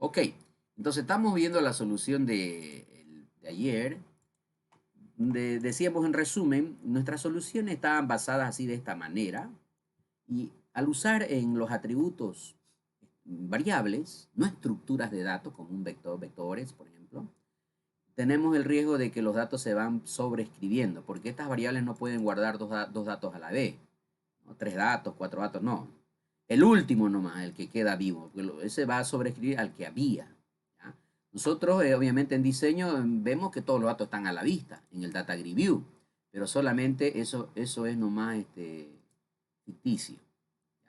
Ok, entonces estamos viendo la solución de ayer. Decíamos en resumen, nuestras soluciones estaban basadas así de esta manera. Y al usar en los atributos variables, no estructuras de datos como un vector, vectores, por ejemplo, tenemos el riesgo de que los datos se van sobreescribiendo, porque estas variables no pueden guardar dos datos a la vez, ¿no? Tres datos, cuatro datos, no. El último nomás, el que queda vivo, ese va a sobreescribir al que había. ¿Ya? Nosotros, obviamente, en diseño vemos que todos los datos están a la vista en el Data Grid View, pero solamente eso es nomás ficticio.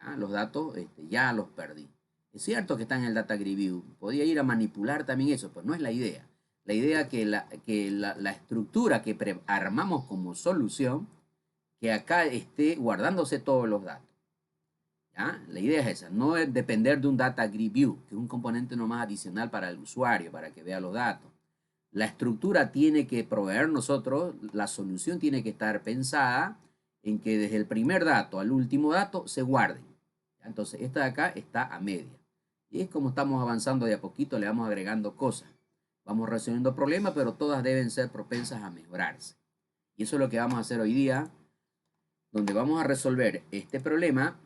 ¿Ya? Los datos ya los perdí. Es cierto que están en el Data Grid View, podía ir a manipular también eso, pero no es la idea. La idea es que la estructura que armamos como solución, que acá esté guardándose todos los datos. ¿Ya? La idea es esa, no es depender de un Data Grid View, que es un componente nomás adicional para el usuario, para que vea los datos. La estructura tiene que proveer nosotros, la solución tiene que estar pensada en que desde el primer dato al último dato se guarden. ¿Ya? Entonces, esta de acá está a media. Y es como estamos avanzando de a poquito, le vamos agregando cosas. Vamos resolviendo problemas, pero todas deben ser propensas a mejorarse. Y eso es lo que vamos a hacer hoy día, donde vamos a resolver este problema,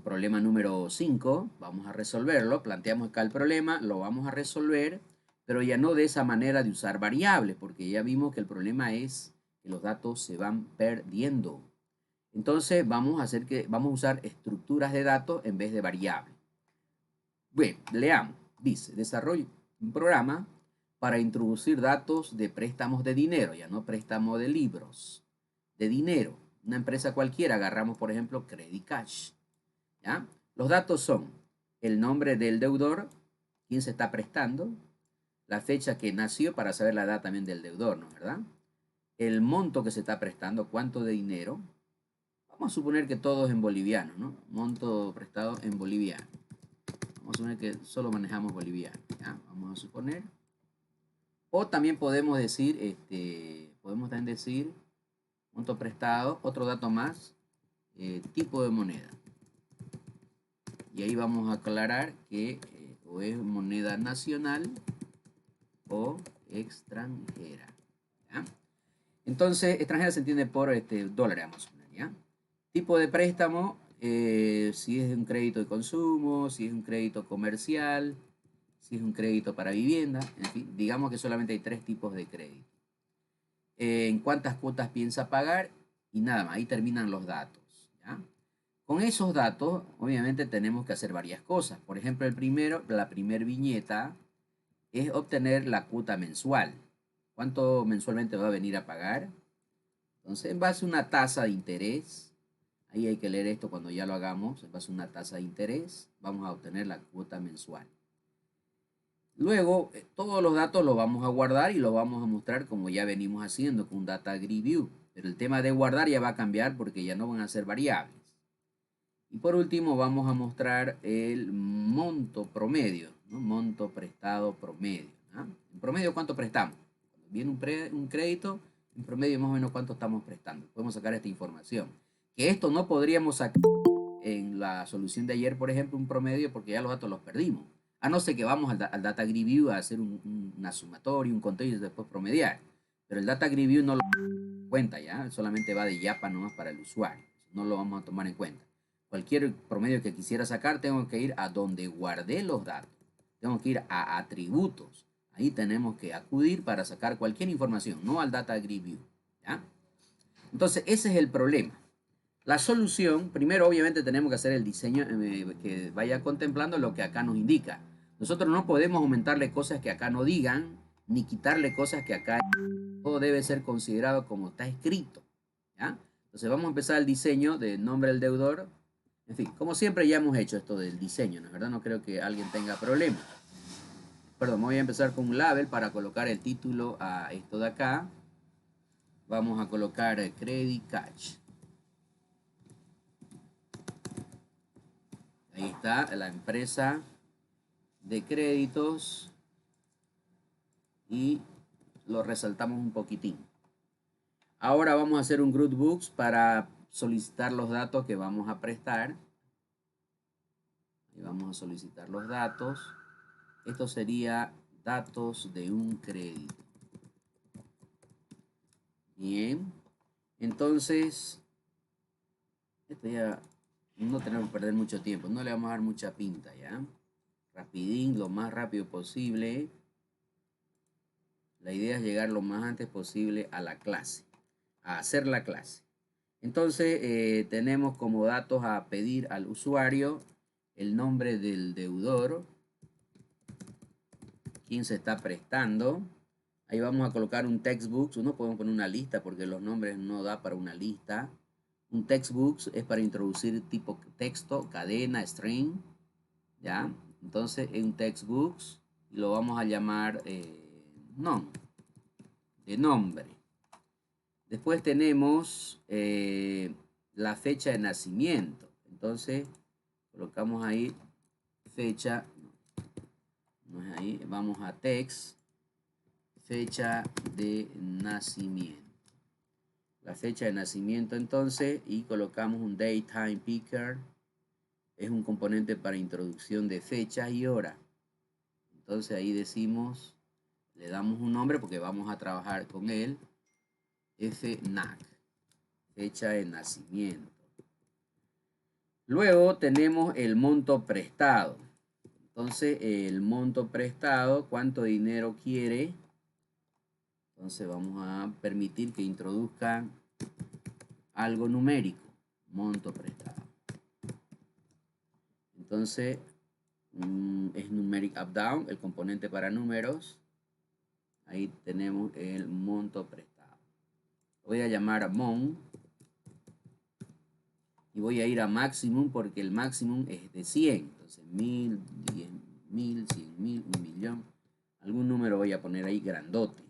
problema número 5, vamos a resolverlo, planteamos acá el problema, lo vamos a resolver, pero ya no de esa manera de usar variables, porque ya vimos que el problema es que los datos se van perdiendo. Entonces vamos a usar estructuras de datos en vez de variables. Bueno, leamos. Dice, desarrolla un programa para introducir datos de préstamos de dinero, ya no préstamo de libros, de dinero. Una empresa cualquiera, agarramos por ejemplo Credit Cash. ¿Ya? Los datos son el nombre del deudor, quién se está prestando, la fecha que nació para saber la edad también del deudor, ¿no es verdad? El monto que se está prestando, cuánto de dinero. Vamos a suponer que todo es en boliviano, ¿no? Monto prestado en boliviano. Vamos a suponer que solo manejamos boliviano, ¿ya? Vamos a suponer. O también podemos decir, monto prestado, otro dato más, tipo de moneda. Y ahí vamos a aclarar que o es moneda nacional o extranjera. ¿Ya? Entonces, extranjera se entiende por dólares, vamos a poner, ¿ya? Tipo de préstamo, si es un crédito de consumo, si es un crédito comercial, si es un crédito para vivienda, en fin, digamos que solamente hay tres tipos de crédito. En cuántas cuotas piensa pagar y nada más, ahí terminan los datos, ¿ya? Con esos datos, obviamente, tenemos que hacer varias cosas. Por ejemplo, la primera viñeta es obtener la cuota mensual. ¿Cuánto mensualmente va a venir a pagar? Entonces, en base a una tasa de interés, ahí hay que leer esto cuando ya lo hagamos, en base a una tasa de interés, vamos a obtener la cuota mensual. Luego, todos los datos los vamos a guardar y los vamos a mostrar como ya venimos haciendo con un Data Grid View. Pero el tema de guardar ya va a cambiar porque ya no van a ser variables. Y por último vamos a mostrar el monto promedio, ¿no? Monto prestado promedio, ¿no? En promedio, ¿cuánto prestamos? Cuando viene un crédito, en promedio más o menos cuánto estamos prestando. Podemos sacar esta información. Que esto no podríamos sacar en la solución de ayer, por ejemplo, un promedio porque ya los datos los perdimos. A no ser que vamos al Data Grid View a hacer una sumatoria, un conteo y después promediar. Pero el Data Grid View no lo cuenta ya, solamente va de yapa nomás para el usuario. No lo vamos a tomar en cuenta. Cualquier promedio que quisiera sacar, tengo que ir a donde guardé los datos. Tengo que ir a atributos. Ahí tenemos que acudir para sacar cualquier información, no al Data Grid View. ¿Ya? Entonces, ese es el problema. La solución, primero obviamente tenemos que hacer el diseño que vaya contemplando lo que acá nos indica. Nosotros no podemos aumentarle cosas que acá no digan, ni quitarle cosas que acá todo debe ser considerado como está escrito. ¿Ya? Entonces vamos a empezar el diseño del nombre del deudor. En fin, como siempre ya hemos hecho esto del diseño, ¿no es verdad? No creo que alguien tenga problemas. Perdón, voy a empezar con un label para colocar el título a esto de acá. Vamos a colocar Credit Cash. Ahí está la empresa de créditos y lo resaltamos un poquitín. Ahora vamos a hacer un group books para solicitar los datos que vamos a prestar. Ahí vamos a solicitar los datos. Esto sería datos de un crédito. Bien. Entonces, esto ya no tenemos que perder mucho tiempo. No le vamos a dar mucha pinta, ¿ya? Rapidín, lo más rápido posible. La idea es llegar lo más antes posible a la clase, a hacer la clase. Entonces, tenemos como datos a pedir al usuario el nombre del deudor, quién se está prestando. Ahí vamos a colocar un textbook. No podemos poner una lista porque los nombres no da para una lista. Un textbook es para introducir tipo texto, cadena, string. ¿Ya? Entonces, en un textbook lo vamos a llamar de nombre. Después tenemos la fecha de nacimiento. Entonces, colocamos ahí fecha, no es ahí, vamos a text, fecha de nacimiento. La fecha de nacimiento entonces, y colocamos un datetime picker, es un componente para introducción de fecha y hora. Entonces ahí decimos, le damos un nombre porque vamos a trabajar con él, FNAC, fecha de nacimiento. Luego tenemos el monto prestado. Entonces, el monto prestado, ¿cuánto dinero quiere? Entonces, vamos a permitir que introduzcan algo numérico, monto prestado. Entonces, es numeric up down, el componente para números. Ahí tenemos el monto prestado. Voy a llamar a mon. Y voy a ir a maximum porque el maximum es de 100. Entonces 1000, 10.000, 100.000, 1.000.000. Algún número voy a poner ahí grandote.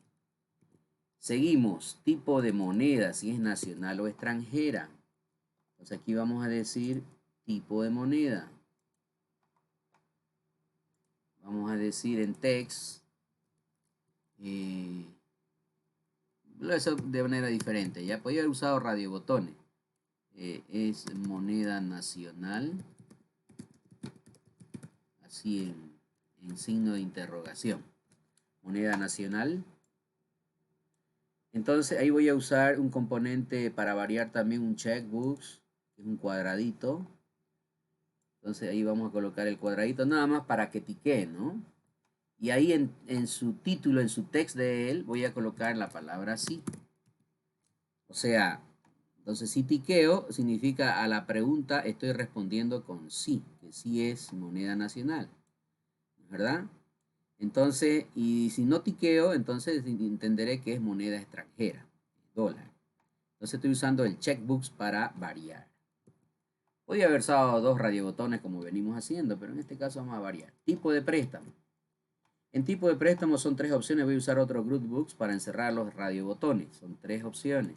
Seguimos. Tipo de moneda, si es nacional o extranjera. Entonces aquí vamos a decir tipo de moneda. Vamos a decir en text. Eso de manera diferente. Ya podía haber usado radiobotones. Es moneda nacional. Así en signo de interrogación. Moneda nacional. Entonces ahí voy a usar un componente para variar también un checkbox, que es un cuadradito. Entonces ahí vamos a colocar el cuadradito nada más para que tiquee, ¿no? Y ahí en su título, en su text de él, voy a colocar la palabra sí. O sea, entonces si tiqueo significa a la pregunta estoy respondiendo con sí, que sí es moneda nacional, ¿verdad? Entonces, y si no tiqueo, entonces entenderé que es moneda extranjera, dólar. Entonces estoy usando el checkbox para variar. Podría haber usado dos radiobotones como venimos haciendo, pero en este caso vamos a variar. Tipo de préstamo. En tipo de préstamo son tres opciones. Voy a usar otro groupbox para encerrar los radiobotones. Son tres opciones.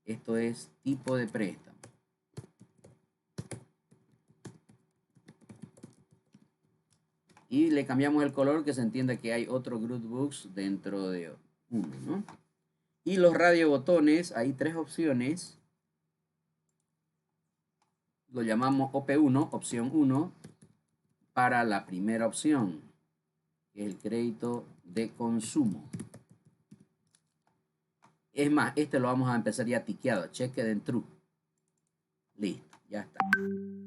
Esto es tipo de préstamo. Y le cambiamos el color que se entienda que hay otro groupbox dentro de uno, ¿no? Y los radiobotones, hay tres opciones. Lo llamamos OP1, opción 1, para la primera opción, que es el crédito de consumo. Es más, este lo vamos a empezar ya tiqueado, cheque de true. Listo, ya está.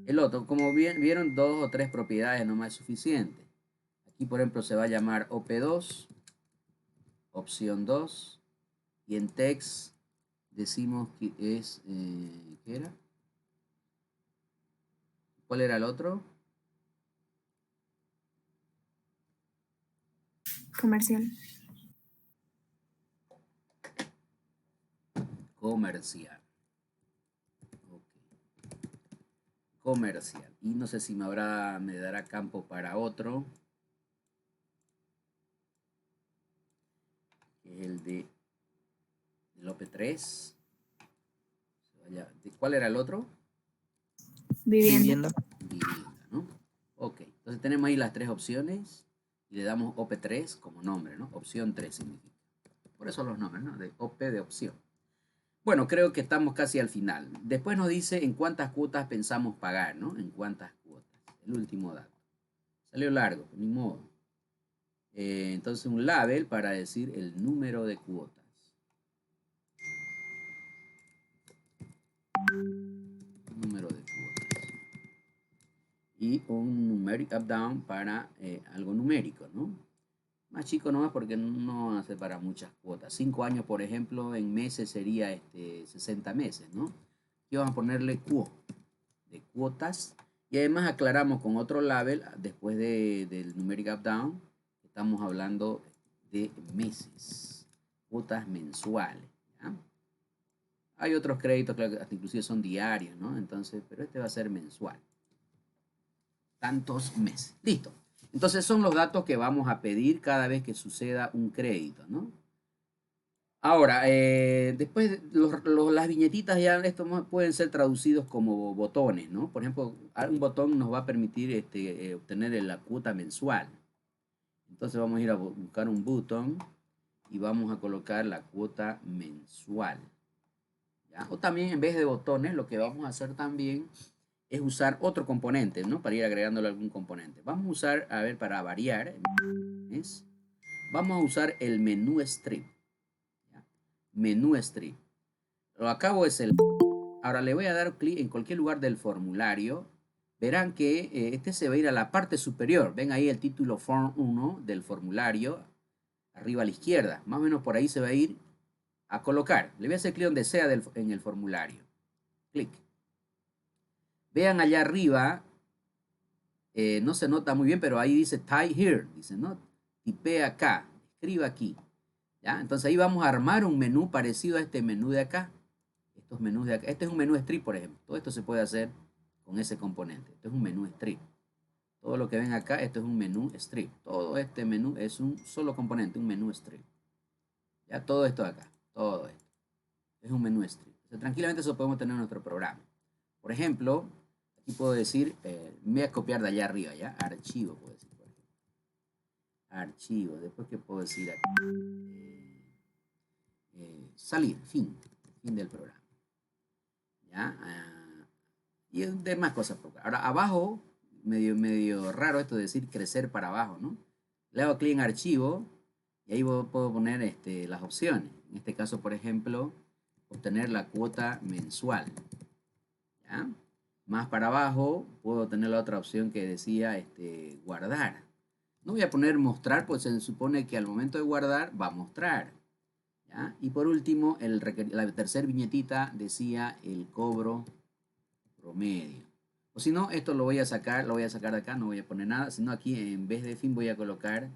El otro, como vieron, dos o tres propiedades no más es suficiente. Aquí, por ejemplo, se va a llamar OP2, opción 2, y en text decimos que es, ¿qué era? ¿Cuál era el otro? Comercial. Comercial. Okay. Comercial. Y no sé si me dará campo para otro. Que es el de OP3. ¿Cuál era el otro? Vivienda. Vivienda, ¿no? Ok, entonces tenemos ahí las tres opciones y le damos OP3 como nombre, ¿no? Opción 3 significa. Por eso los nombres, ¿no? De OP de opción. Bueno, creo que estamos casi al final. Después nos dice en cuántas cuotas pensamos pagar, ¿no? En cuántas cuotas. El último dato. Salió largo, ni modo. Entonces un label para decir el número de cuotas. Número de cuotas. Y un numeric up down para algo numérico, ¿no? Más chico nomás porque no hace para muchas cuotas. 5 años, por ejemplo, en meses sería 60 meses, ¿no? Aquí vamos a ponerle quo de cuotas. Y además aclaramos con otro label, después del numeric up down, estamos hablando de meses, cuotas mensuales, ¿ya? Hay otros créditos que hasta inclusive son diarios, ¿no? Entonces, pero este va a ser mensual. Tantos meses. Listo. Entonces son los datos que vamos a pedir cada vez que suceda un crédito, ¿no? Ahora, después las viñetitas ya estos pueden ser traducidos como botones, ¿no? Por ejemplo, un botón nos va a permitir obtener la cuota mensual. Entonces vamos a ir a buscar un botón y vamos a colocar la cuota mensual, ¿ya? O también en vez de botones, lo que vamos a hacer también es usar otro componente, ¿no? Para ir agregándole algún componente. Vamos a usar, a ver, para variar, vamos a usar el menú strip. ¿Ya? Menú strip. Lo acabo de seleccionar. Ahora le voy a dar clic en cualquier lugar del formulario. Verán que este se va a ir a la parte superior. Ven ahí el título Form 1 del formulario, arriba a la izquierda. Más o menos por ahí se va a ir a colocar. Le voy a hacer clic donde sea en el formulario. Clic. Vean allá arriba, no se nota muy bien, pero ahí dice type here. Dice, ¿no? Tipea acá, escriba aquí. ¿Ya? Entonces ahí vamos a armar un menú parecido a este menú de acá. Estos menús de acá. Este es un menú strip, por ejemplo. Todo esto se puede hacer con ese componente. Esto es un menú strip. Todo lo que ven acá, esto es un menú strip. Todo este menú es un solo componente, un menú strip. Ya todo esto de acá, todo esto es un menú strip. O sea, tranquilamente eso podemos tener en nuestro programa. Por ejemplo, aquí puedo decir, me voy a copiar de allá arriba, ¿ya? Archivo, puedo decir, por ejemplo. Archivo, después que puedo decir aquí, salir, fin del programa. ¿Ya? Y demás cosas. Ahora, abajo, medio raro esto de decir crecer para abajo, ¿no? Le hago clic en archivo y ahí puedo poner las opciones. En este caso, por ejemplo, obtener la cuota mensual. ¿Ya? Más para abajo puedo tener la otra opción que decía guardar. No voy a poner mostrar, pues se supone que al momento de guardar va a mostrar. ¿Ya? Y por último, la tercera viñetita decía el cobro promedio. O si no, esto lo voy a sacar de acá, no voy a poner nada, sino aquí en vez de fin voy a colocar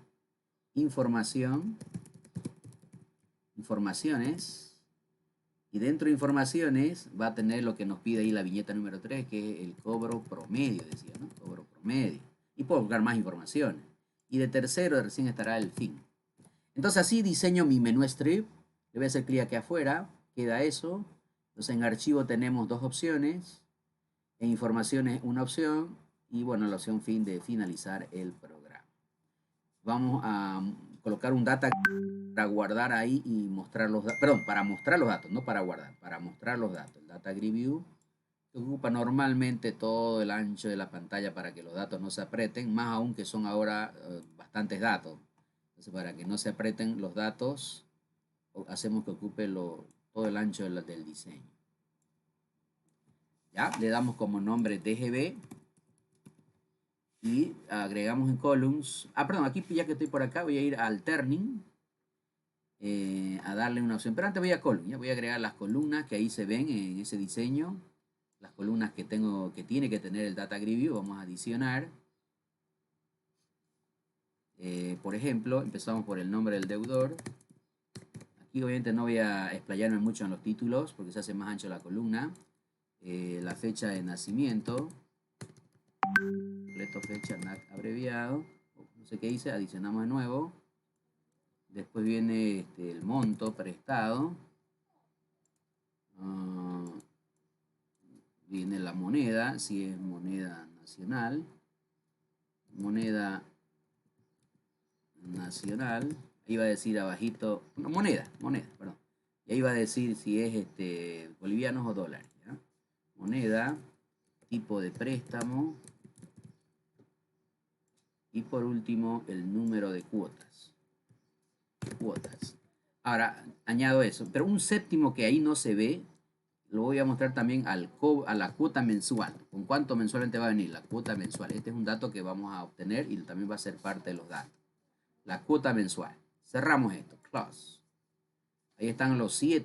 información, informaciones, y dentro de informaciones va a tener lo que nos pide ahí la viñeta número 3, que es el cobro promedio, decía, ¿no? Cobro promedio. Y puedo colocar más informaciones. Y de tercero recién estará el fin. Entonces así diseño mi menú strip. Le voy a hacer clic aquí afuera, queda eso. Entonces en archivo tenemos dos opciones. En informaciones una opción y bueno, la opción fin de finalizar el programa. Vamos a colocar un data para guardar ahí y mostrar los datos, perdón, para mostrar los datos, no para guardar, para mostrar los datos. El data grid view que ocupa normalmente todo el ancho de la pantalla para que los datos no se aprieten, más aún que son ahora bastantes datos. Entonces para que no se aprieten los datos, hacemos que ocupe todo el ancho del diseño. ¿Ya? Le damos como nombre DGB y agregamos en columns. Perdón, aquí ya que estoy por acá voy a ir al turning a darle una opción. Pero antes voy a column, ya voy a agregar las columnas que ahí se ven en ese diseño. Las columnas que tiene que tener el data grid view, vamos a adicionar. Por ejemplo, empezamos por el nombre del deudor. Aquí obviamente no voy a explayarme mucho en los títulos porque se hace más ancho la columna. La fecha de nacimiento, completo fecha NAC abreviado, no sé qué hice, adicionamos de nuevo. Después viene el monto prestado, viene la moneda, si es moneda nacional, ahí va a decir abajito, no, moneda, perdón, y ahí va a decir si es bolivianos o dólares, ¿ya? Moneda, tipo de préstamo, Y por último, el número de cuotas. Ahora, añado eso. Pero un séptimo que ahí no se ve, lo voy a mostrar también a la cuota mensual. ¿Con cuánto mensualmente va a venir? La cuota mensual. Este es un dato que vamos a obtener y también va a ser parte de los datos. La cuota mensual. Cerramos esto. Close. Ahí están los 6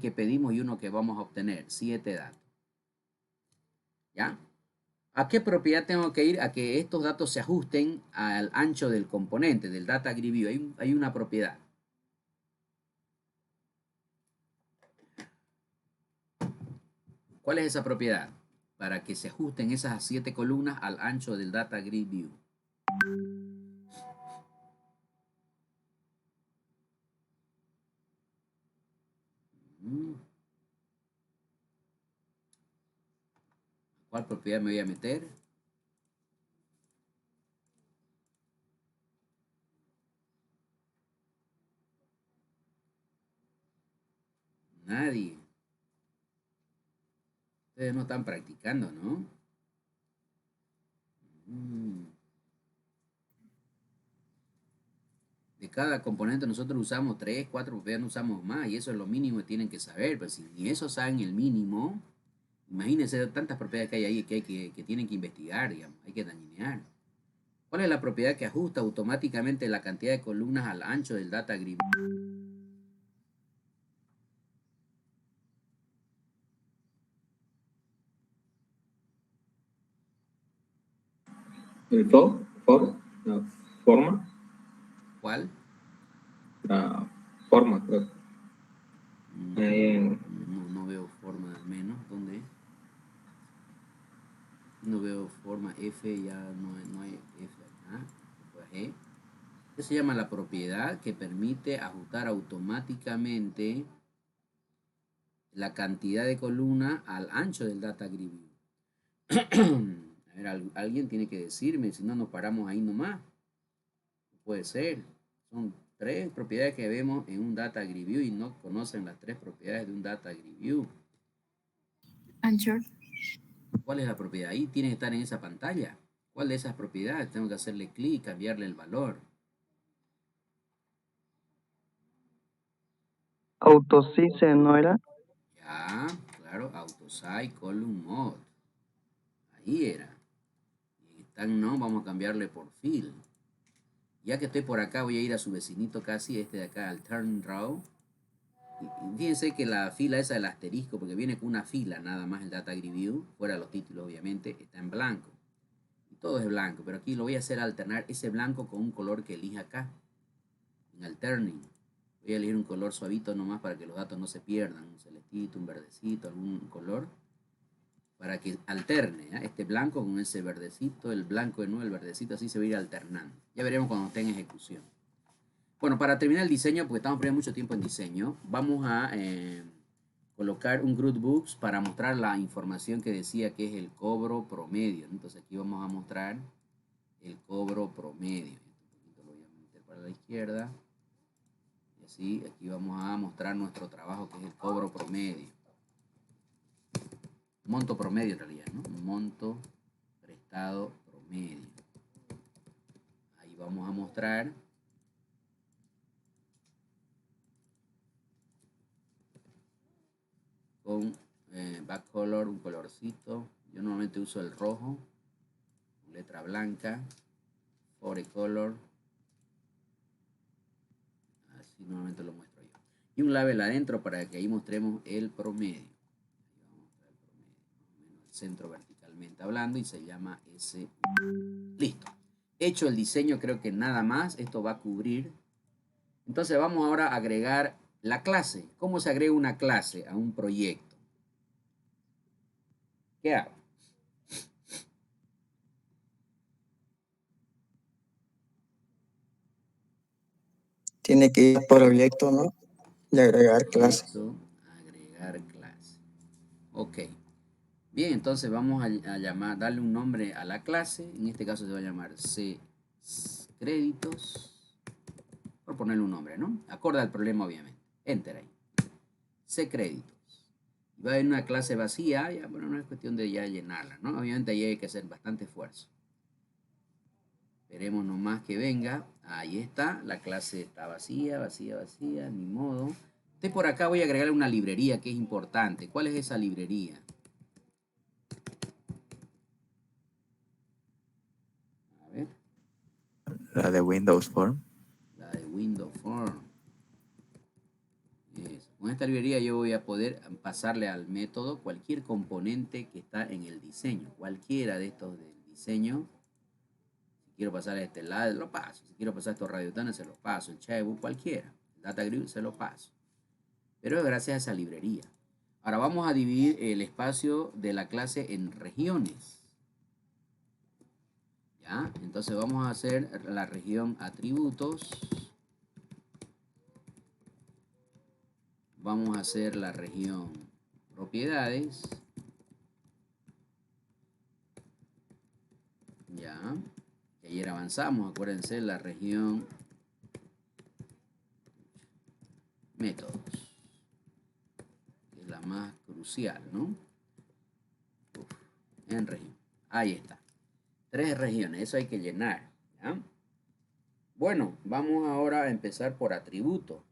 que pedimos y uno que vamos a obtener. 7 datos. ¿Ya? ¿A qué propiedad tengo que ir? A que estos datos se ajusten al ancho del componente, del data grid view. Hay una propiedad. ¿Cuál es esa propiedad? Para que se ajusten esas 7 columnas al ancho del data grid view. ¿Cuál propiedad me voy a meter? Nadie. Ustedes no están practicando, ¿no? De cada componente nosotros usamos 3, 4 propiedades, no usamos más. Y eso es lo mínimo que tienen que saber. Pero si ni eso saben el mínimo, imagínense tantas propiedades que hay ahí que tienen que investigar, digamos. Hay que dañinear. ¿Cuál es la propiedad que ajusta automáticamente la cantidad de columnas al ancho del data grid? El la forma. ¿Cuál? La forma, creo. No veo forma menos. ¿Dónde? No veo forma F, ya no hay F acá. G. ¿Qué se llama la propiedad que permite ajustar automáticamente la cantidad de columna al ancho del data grid view? A ver, alguien tiene que decirme, si no nos paramos ahí nomás. No puede ser. Son 3 propiedades que vemos en un data grid view y no conocen las 3 propiedades de un data grid view. Ancho. ¿Cuál es la propiedad? Ahí tiene que estar en esa pantalla. ¿Cuál de esas propiedades? Tengo que hacerle clic y cambiarle el valor. AutoSize, ¿no era? Ya, claro, AutoSize Column Mode. Ahí era. Y están no, vamos a cambiarle por fill. Ya que estoy por acá, voy a ir a su vecinito casi, este de acá, al turn row. Y fíjense que la fila esa del asterisco, porque viene con una fila nada más el data grid view, fuera los títulos obviamente, está en blanco. Y todo es blanco, pero aquí lo voy a hacer alternar ese blanco con un color que elija acá. En alterning. Voy a elegir un color suavito nomás para que los datos no se pierdan. Un celestito, un verdecito, algún color. Para que alterne, ¿eh? Este blanco con ese verdecito, el blanco de nuevo, el verdecito, así se va a ir alternando. Ya veremos cuando esté en ejecución. Bueno, para terminar el diseño, porque estamos perdiendo mucho tiempo en diseño, vamos a colocar un Groupbooks para mostrar la información que decía que es el cobro promedio. Entonces aquí vamos a mostrar el cobro promedio. Lo voy a meter para la izquierda. Y así, aquí vamos a mostrar nuestro trabajo, que es el cobro promedio. Monto promedio en realidad, ¿no? Monto prestado promedio. Ahí vamos a mostrar con back color, un colorcito. Yo normalmente uso el rojo, letra blanca, forecolor. Así normalmente lo muestro yo. Y un label adentro para que ahí mostremos el promedio. Centro verticalmente hablando y se llama S. Listo. Hecho el diseño, creo que nada más. Esto va a cubrir. Entonces vamos ahora a agregar la clase. ¿Cómo se agrega una clase a un proyecto? ¿Qué hago? Tiene que ir por proyecto, ¿no? Y agregar clase. Agregar clase. Ok. Bien, entonces vamos a llamar, darle un nombre a la clase. En este caso se va a llamar C créditos. Por ponerle un nombre, ¿no? Acorde al problema, obviamente. Enter ahí. C créditos. Y va a haber una clase vacía. Ya, bueno, no es cuestión de ya llenarla, ¿no? Obviamente ahí hay que hacer bastante esfuerzo. Esperemos nomás que venga. Ahí está, la clase está vacía, vacía, vacía, ni modo. Por acá voy a agregarle una librería que es importante. ¿Cuál es esa librería? A ver. La de Windows Form. La de Windows Form. Eso. Con esta librería yo voy a poder pasarle al método cualquier componente que está en el diseño. Cualquiera de estos del diseño. Si quiero pasar a este lado, lo paso. Si quiero pasar estos radiotanes, se los paso. El Chatbook, cualquiera. El DataGrid, se lo paso. Pero es gracias a esa librería. Ahora vamos a dividir el espacio de la clase en regiones. ¿Ya? Entonces vamos a hacer la región atributos. Vamos a hacer la región propiedades. Ya. Que ayer avanzamos, acuérdense, la región métodos. Que es la más crucial, ¿no? En región. Ahí está. 3 regiones, eso hay que llenar. ¿Ya? Bueno, vamos ahora a empezar por atributos.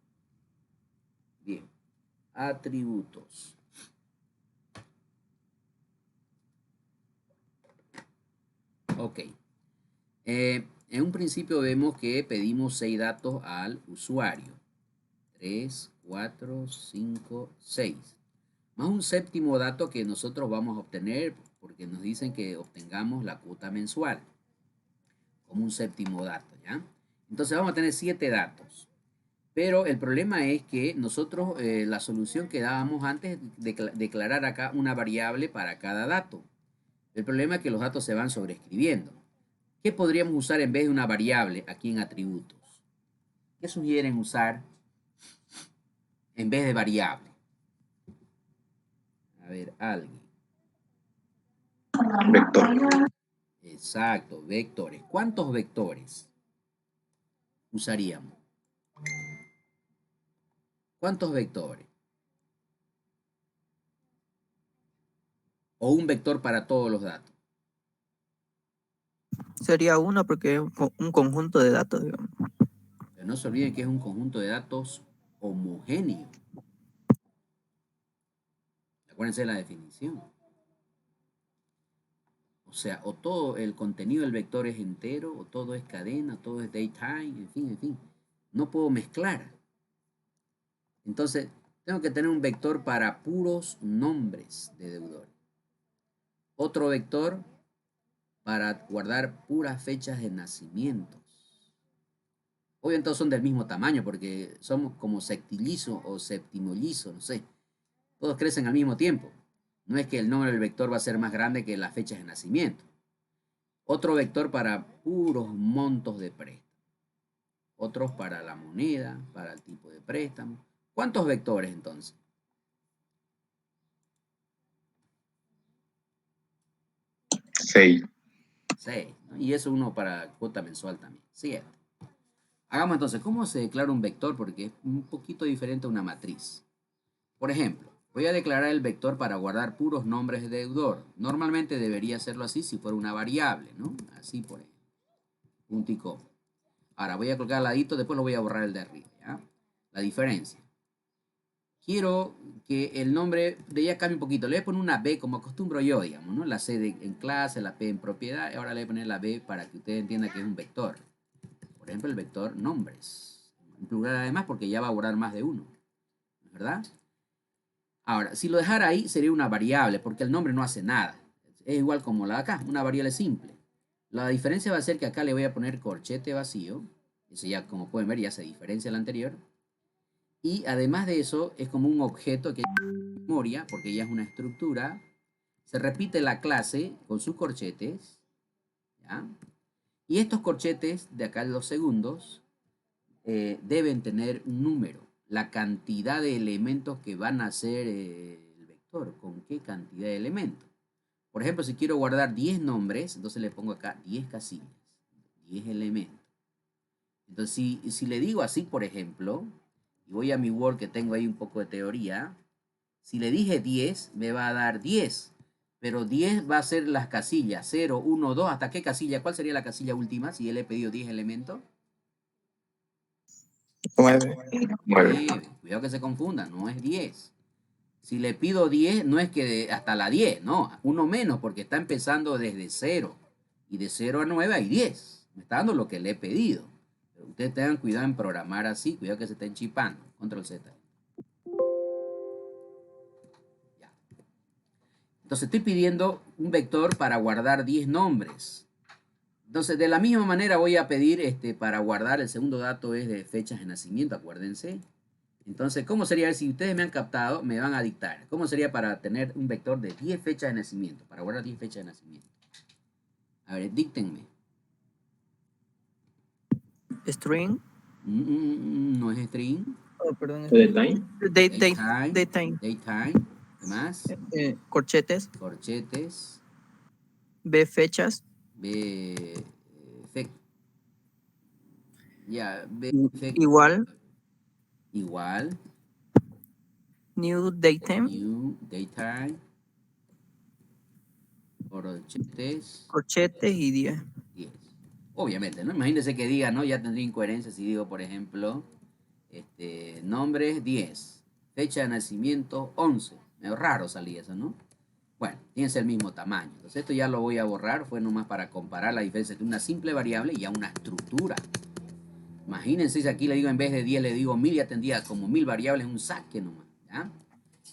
Bien, atributos. Ok. En un principio vemos que pedimos 6 datos al usuario. 3, 4, 5, 6. Más un séptimo dato que nosotros vamos a obtener porque nos dicen que obtengamos la cuota mensual. Como un séptimo dato, ¿ya? Entonces vamos a tener 7 datos. Pero el problema es que nosotros, la solución que dábamos antes, declarar acá una variable para cada dato. El problema es que los datos se van sobreescribiendo. ¿Qué podríamos usar en vez de una variable aquí en atributos? ¿Qué sugieren usar en vez de variable? A ver, alguien. Vector. Exacto, vectores. ¿Cuántos vectores usaríamos? ¿Cuántos vectores? ¿O un vector para todos los datos? Sería uno porque es un conjunto de datos, digamos. Pero no se olviden que es un conjunto de datos homogéneo. Acuérdense de la definición. O sea, o todo el contenido del vector es entero, o todo es cadena, todo es datetime, en fin, en fin. No puedo mezclar. Entonces, tengo que tener un vector para puros nombres de deudores. Otro vector para guardar puras fechas de nacimientos. Obviamente todos son del mismo tamaño porque somos como septillizo o septimollizo, no sé. Todos crecen al mismo tiempo. No es que el nombre del vector va a ser más grande que las fechas de nacimiento. Otro vector para puros montos de préstamo. Otros para la moneda, para el tipo de préstamo. ¿Cuántos vectores entonces? 6. 6, ¿no? Y eso uno para cuota mensual también. 7. Hagamos entonces, ¿cómo se declara un vector? Porque es un poquito diferente a una matriz. Por ejemplo, voy a declarar el vector para guardar puros nombres de deudor. Normalmente debería hacerlo así si fuera una variable, ¿no? Así por ejemplo. Punto y coma. Ahora voy a colocar al ladito, después lo voy a borrar el de arriba, ¿ya? La diferencia. Quiero que el nombre de ella cambie un poquito. Le voy a poner una B como acostumbro yo, digamos, ¿no? La C en clase, la P en propiedad. Y ahora le voy a poner la B para que ustedes entiendan que es un vector. Por ejemplo, el vector nombres. En plural además porque ya va a borrar más de uno. ¿Verdad? Ahora, si lo dejara ahí sería una variable porque el nombre no hace nada. Es igual como la de acá, una variable simple. La diferencia va a ser que acá le voy a poner corchete vacío. Eso ya, como pueden ver, ya se diferencia del anterior. Y además de eso, es como un objeto que tiene memoria, porque ya es una estructura. Se repite la clase con sus corchetes. ¿Ya? Y estos corchetes de acá en los segundos deben tener un número. La cantidad de elementos que van a ser el vector. ¿Con qué cantidad de elementos? Por ejemplo, si quiero guardar 10 nombres, entonces le pongo acá 10 casillas. 10 elementos. Entonces, si le digo así, por ejemplo, y voy a mi Word que tengo ahí un poco de teoría, si le dije 10, me va a dar 10. pero 10 va a ser las casillas, 0, 1, 2, ¿hasta qué casilla? ¿Cuál sería la casilla última si él he pedido 10 elementos? 9. 9. Cuidado que se confunda, no es 10. Si le pido 10, no es que hasta la 10, no, uno menos, porque está empezando desde 0. Y de 0 a 9 hay 10. Me está dando lo que le he pedido. Pero ustedes tengan cuidado en programar así, cuidado que se estén chipando. Control Z. Ya. Entonces estoy pidiendo un vector para guardar 10 nombres. Entonces, de la misma manera voy a pedir para guardar, el segundo dato es de fechas de nacimiento, acuérdense. Entonces, ¿cómo sería? Si ustedes me han captado, me van a dictar. ¿Cómo sería para tener un vector de 10 fechas de nacimiento? Para guardar 10 fechas de nacimiento. A ver, díctenme. String. No es string. Oh, perdón. Deadline. Datetime. Daytime. ¿Qué más? Corchetes. Corchetes. B, fechas. B, ya, B, Igual. Igual. New datetime. New daytime. Corchetes. Corchetes y 10. 10. Obviamente, ¿no? Imagínense que diga, ¿no? Ya tendría incoherencia si digo, por ejemplo, nombres 10, fecha de nacimiento 11. Medio raro salía eso, ¿no? Bueno, tiene el mismo tamaño. Entonces esto ya lo voy a borrar, fue nomás para comparar la diferencia entre una simple variable y a una estructura. Imagínense si aquí le digo en vez de 10 le digo 1000, ya tendría como 1000 variables en un saque nomás, ¿ya?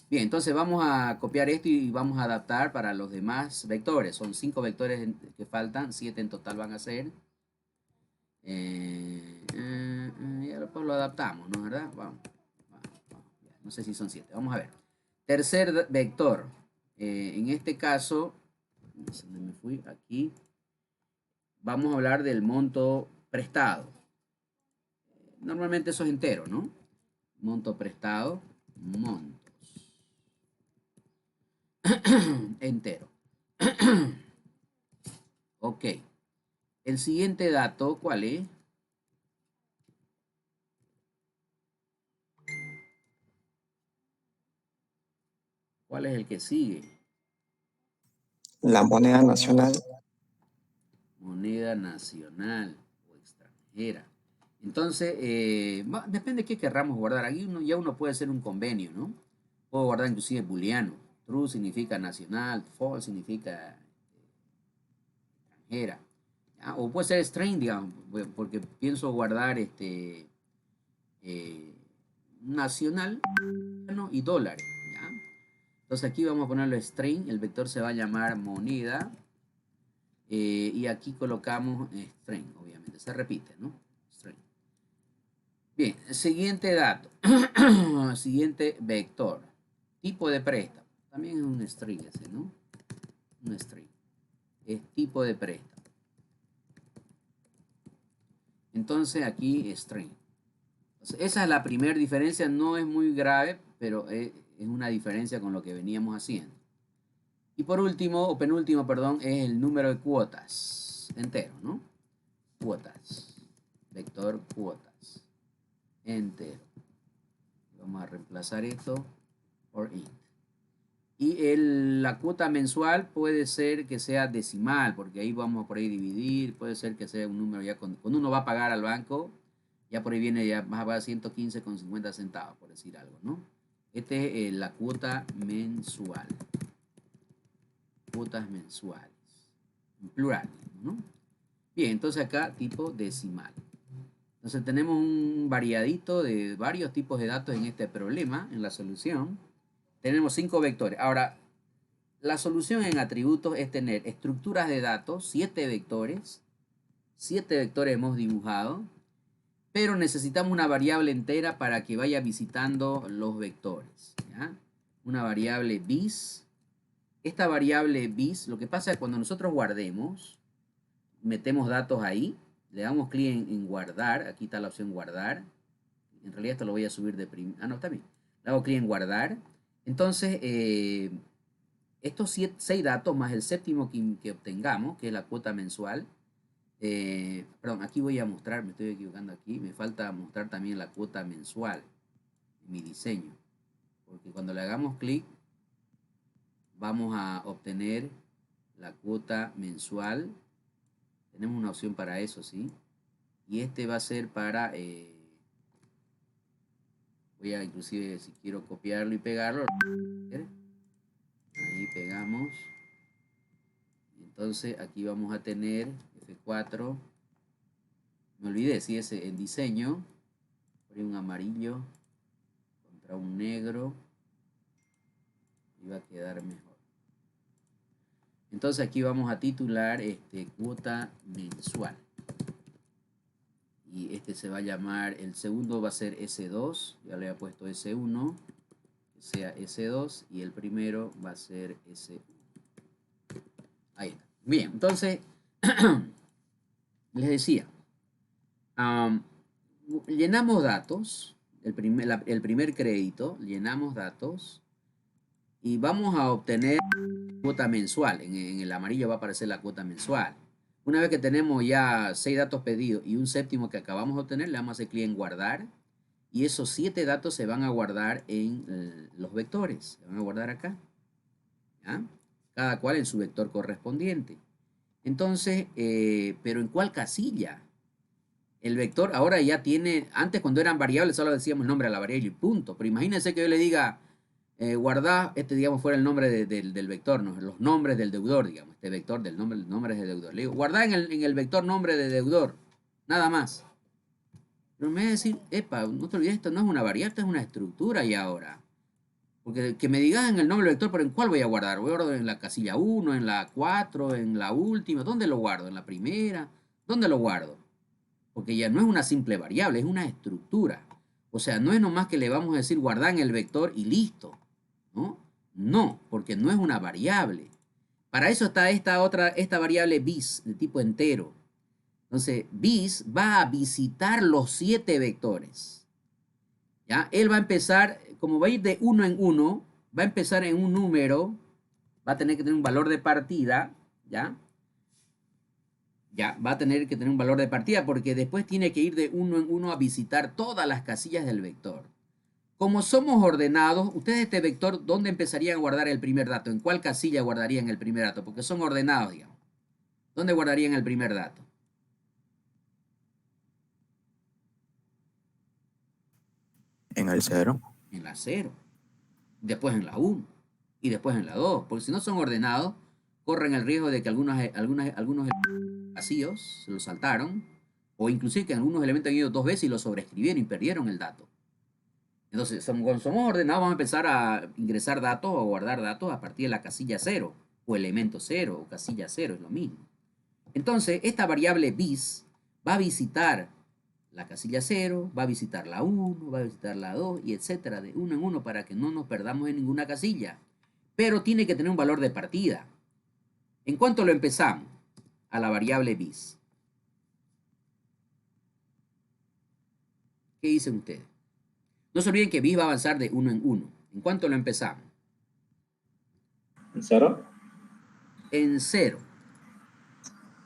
Bien, entonces vamos a copiar esto y vamos a adaptar para los demás vectores. Son 5 vectores que faltan, 7 en total van a ser. Ya después lo adaptamos, ¿no? ¿Verdad? Vamos. No sé si son 7. Vamos a ver. Tercer vector. En este caso, ¿dónde me fui? Aquí. Vamos a hablar del monto prestado. Normalmente eso es entero, ¿no? Monto prestado. Montos. Entero. Ok. El siguiente dato, ¿cuál es? ¿Cuál es el que sigue? La moneda nacional. Moneda nacional o extranjera. Entonces, depende de qué querramos guardar. Aquí ya uno puede hacer un convenio, ¿no? Puedo guardar inclusive booleano. True significa nacional, false significa extranjera. ¿Ya? O puede ser string, digamos, porque pienso guardar nacional y dólares. ¿Ya? Entonces aquí vamos a ponerlo string, el vector se va a llamar moneda. Y aquí colocamos string, obviamente, se repite, ¿no? String. Bien, siguiente dato, siguiente vector, tipo de préstamo, también es un string ese, ¿no? Un string, es tipo de préstamo. Entonces aquí string. Entonces, esa es la primera diferencia, no es muy grave, pero es una diferencia con lo que veníamos haciendo. Y por último, o penúltimo, perdón, es el número de cuotas entero, ¿no? Cuotas, vector cuotas, entero. Vamos a reemplazar esto por int. Y la cuota mensual puede ser que sea decimal, porque ahí vamos por ahí dividir, puede ser que sea un número ya cuando uno va a pagar al banco, ya por ahí viene, ya va a pagar 115,50 centavos, por decir algo, ¿no? Este es la cuota mensual. Cuotas mensuales. En plural, ¿no? Bien, entonces acá tipo decimal. Entonces tenemos un variadito de varios tipos de datos en este problema, en la solución. Tenemos 5 vectores. Ahora, la solución en atributos es tener estructuras de datos, 7 vectores. 7 vectores hemos dibujado, pero necesitamos una variable entera para que vaya visitando los vectores, ¿ya? Una variable bis. Esta variable bis, lo que pasa es que cuando nosotros guardemos, metemos datos ahí, le damos clic en guardar, aquí está la opción guardar, en realidad esto lo voy a subir de no, está bien, le hago clic en guardar, entonces estos 6 datos más el séptimo que obtengamos, que es la cuota mensual, perdón, aquí voy a mostrar, me estoy equivocando aquí, me falta mostrar también la cuota mensual en mi diseño, porque cuando le hagamos clic, vamos a obtener la cuota mensual. Tenemos una opción para eso, ¿sí? Y este va a ser para... voy a inclusive, si quiero copiarlo y pegarlo. Ahí pegamos. Entonces aquí vamos a tener F4. Me olvidé, si es en diseño. Poner un amarillo contra un negro. Y va a quedar mejor. Entonces aquí vamos a titular cuota mensual. Y este se va a llamar, el segundo va a ser S2. Ya le he puesto S1. Que sea S2. Y el primero va a ser S1. Ahí está. Bien, entonces, les decía, llenamos datos, el primer crédito, llenamos datos y vamos a obtener cuota mensual. En el amarillo va a aparecer la cuota mensual. Una vez que tenemos ya 6 datos pedidos y un séptimo que acabamos de obtener, le damos a hacer clic en guardar y esos 7 datos se van a guardar en los vectores, se van a guardar acá, ¿ya? Cada cual en su vector correspondiente. Entonces, ¿pero en cuál casilla? El vector ahora ya tiene, antes cuando eran variables solo decíamos el nombre de la variable y punto, pero imagínense que yo le diga, guardar, digamos fuera el nombre del vector, ¿no? Los nombres del deudor, digamos, este vector del nombre del deudor. Le digo, guardar en el vector nombre de deudor, nada más. Pero me va a decir, epa, no te olvides, esto no es una variable, esto es una estructura y ahora. Porque que me digas en el nombre del vector, pero ¿en cuál voy a guardar? ¿Voy a guardar en la casilla 1, en la 4, en la última? ¿Dónde lo guardo? ¿En la primera? ¿Dónde lo guardo? Porque ya no es una simple variable, es una estructura. O sea, no es nomás que le vamos a decir guardar en el vector y listo, ¿no? No, porque no es una variable. Para eso está esta variable bis, de tipo entero. Entonces, bis va a visitar los 7 vectores. ¿Ya? Él va a empezar, como va a ir de 1 en 1, va a empezar en un número, va a tener que tener un valor de partida, ¿ya? Ya, va a tener que tener un valor de partida porque después tiene que ir de 1 en 1 a visitar todas las casillas del vector. Como somos ordenados, ustedes este vector, ¿dónde empezarían a guardar el primer dato? ¿En cuál casilla guardarían el primer dato? Porque son ordenados, digamos. ¿Dónde guardarían el primer dato? En el 0. En la 0. Después en la 1. Y después en la 2. Porque si no son ordenados, corren el riesgo de que algunos vacíos se los saltaron. O inclusive que algunos elementos han ido 2 veces y los sobreescribieron y perdieron el dato. Entonces, cuando somos ordenados, vamos a empezar a ingresar datos o guardar datos a partir de la casilla 0, o elemento 0, o casilla 0, es lo mismo. Entonces, esta variable bis va a visitar la casilla 0, va a visitar la 1, va a visitar la 2, y etcétera, de 1 en 1 para que no nos perdamos en ninguna casilla. Pero tiene que tener un valor de partida. ¿En cuánto lo empezamos? A la variable bis. ¿Qué dicen ustedes? No se olviden que bis va a avanzar de 1 en 1. ¿En cuánto lo empezamos? ¿En 0? En 0.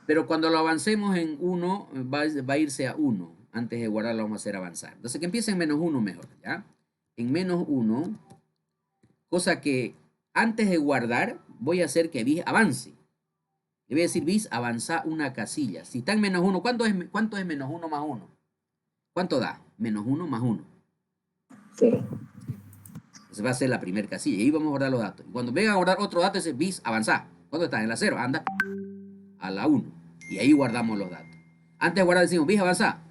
Pero cuando lo avancemos en 1, va a irse a 1. Antes de guardarlo vamos a hacer avanzar. Entonces que empiece en menos 1 mejor, ¿ya? En menos 1, cosa que antes de guardar voy a hacer que bis avance. Le voy a decir bis avanza una casilla. Si está en menos 1, ¿cuánto es menos 1 más 1? ¿Cuánto da? Menos 1 más 1. 0. Entonces va a ser la primera casilla. Y ahí vamos a guardar los datos. Y cuando venga a guardar otro dato, ese bis avanza. ¿Cuánto está? En la 0. Anda a la 1. Y ahí guardamos los datos. Antes de guardar decimos bis avanza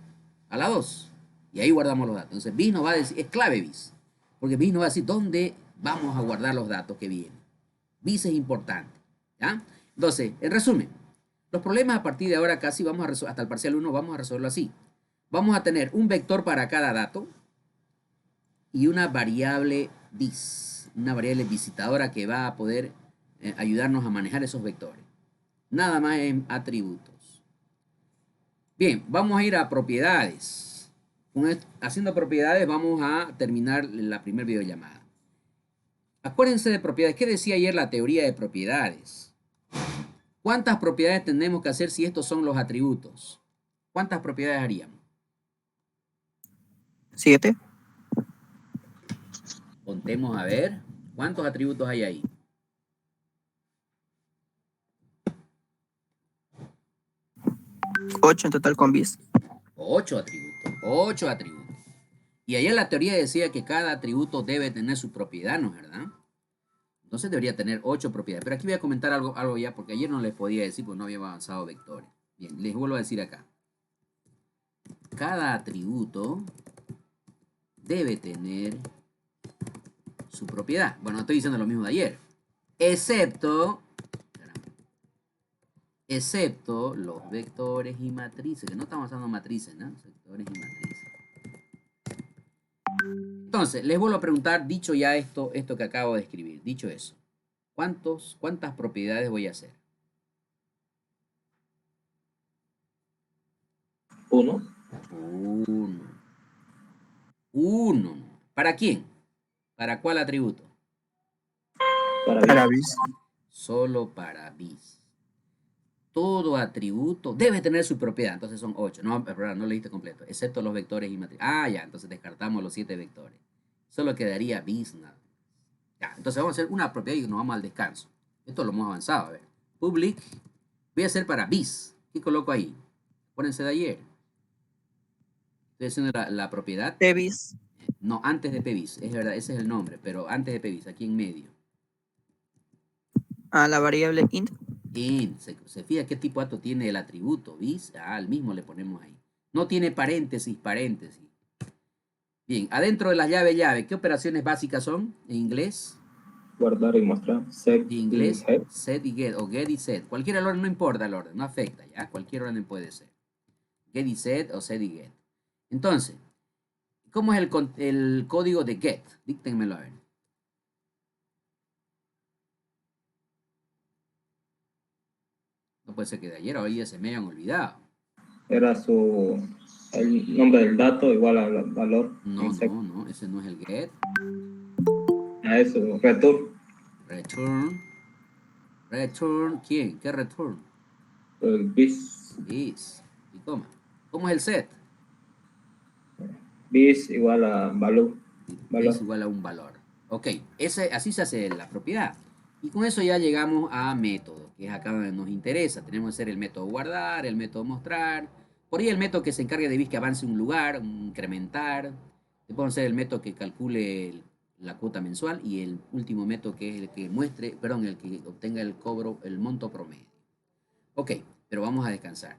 a la 2. Y ahí guardamos los datos. Entonces bis nos va a decir, es clave bis. Porque bis nos va a decir dónde vamos a guardar los datos que vienen. Bis es importante. ¿Ya? Entonces, en resumen, los problemas a partir de ahora casi vamos a resolver, hasta el parcial 1 vamos a resolverlo así. Vamos a tener un vector para cada dato y una variable bis, una variable visitadora que va a poder ayudarnos a manejar esos vectores. Nada más en atributos. Bien, vamos a ir a propiedades. Haciendo propiedades vamos a terminar la primera videollamada. Acuérdense de propiedades. ¿Qué decía ayer la teoría de propiedades? ¿Cuántas propiedades tenemos que hacer si estos son los atributos? ¿Cuántas propiedades haríamos? 7. Contemos a ver. ¿Cuántos atributos hay ahí? 8 en total con bis. 8 atributos. 8 atributos. Y ayer la teoría decía que cada atributo debe tener su propiedad, ¿no es verdad? Entonces debería tener 8 propiedades. Pero aquí voy a comentar algo ya, porque ayer no les podía decir, porque no había avanzado vectores. Bien, les vuelvo a decir acá. Cada atributo debe tener su propiedad. Bueno, estoy diciendo lo mismo de ayer. Excepto los vectores y matrices, que no estamos usando matrices, ¿no? Vectores y matrices. Entonces, les vuelvo a preguntar, dicho ya esto que acabo de escribir, dicho eso, ¿cuántas propiedades voy a hacer? 1. 1. ¿Para quién? ¿Para cuál atributo? Para bis. Solo para bis. Todo atributo debe tener su propiedad. Entonces son 8. No, perdón, no leíste completo. Excepto los vectores y matrices. Ah, ya. Entonces descartamos los 7 vectores. Solo quedaría bis nada. Ya. Entonces vamos a hacer una propiedad y nos vamos al descanso. Esto lo hemos avanzado. A ver. Public. Voy a hacer para bis. ¿Qué coloco ahí? Acuérdense de ayer. Estoy haciendo la propiedad. Pbis. No, antes de pbis. Es verdad, ese es el nombre. Pero antes de pbis, aquí en medio. A la variable int. Se fija qué tipo de dato tiene el atributo, bis, al mismo le ponemos ahí. No tiene paréntesis. Bien, adentro de las llave, ¿qué operaciones básicas son en inglés? Guardar y mostrar. Set En inglés, y head. set y get, o get y set. Cualquier orden, no importa el orden, no afecta, ¿ya? Cualquier orden puede ser. Get y set o set y get. Entonces, ¿cómo es el código de get? Díctenmelo a ver. No puede ser que de ayer a hoy ya se me hayan olvidado. Era el nombre del dato igual al valor. No, ese no es el get. A eso, return. Return, ¿quién? ¿Qué return? El bis. Bis. ¿Y cómo? ¿Cómo es el set? Bis igual a valor. Es igual a un valor. Ok, así se hace la propiedad. Y con eso ya llegamos a método, que es acá donde nos interesa. Tenemos que hacer el método guardar, el método mostrar. Por ahí el método que se encargue de bis que avance un lugar, incrementar. Después vamos a hacer el método que calcule la cuota mensual y el último método que es el que muestre, perdón, el que obtenga el cobro, el monto promedio. Ok, pero vamos a descansar.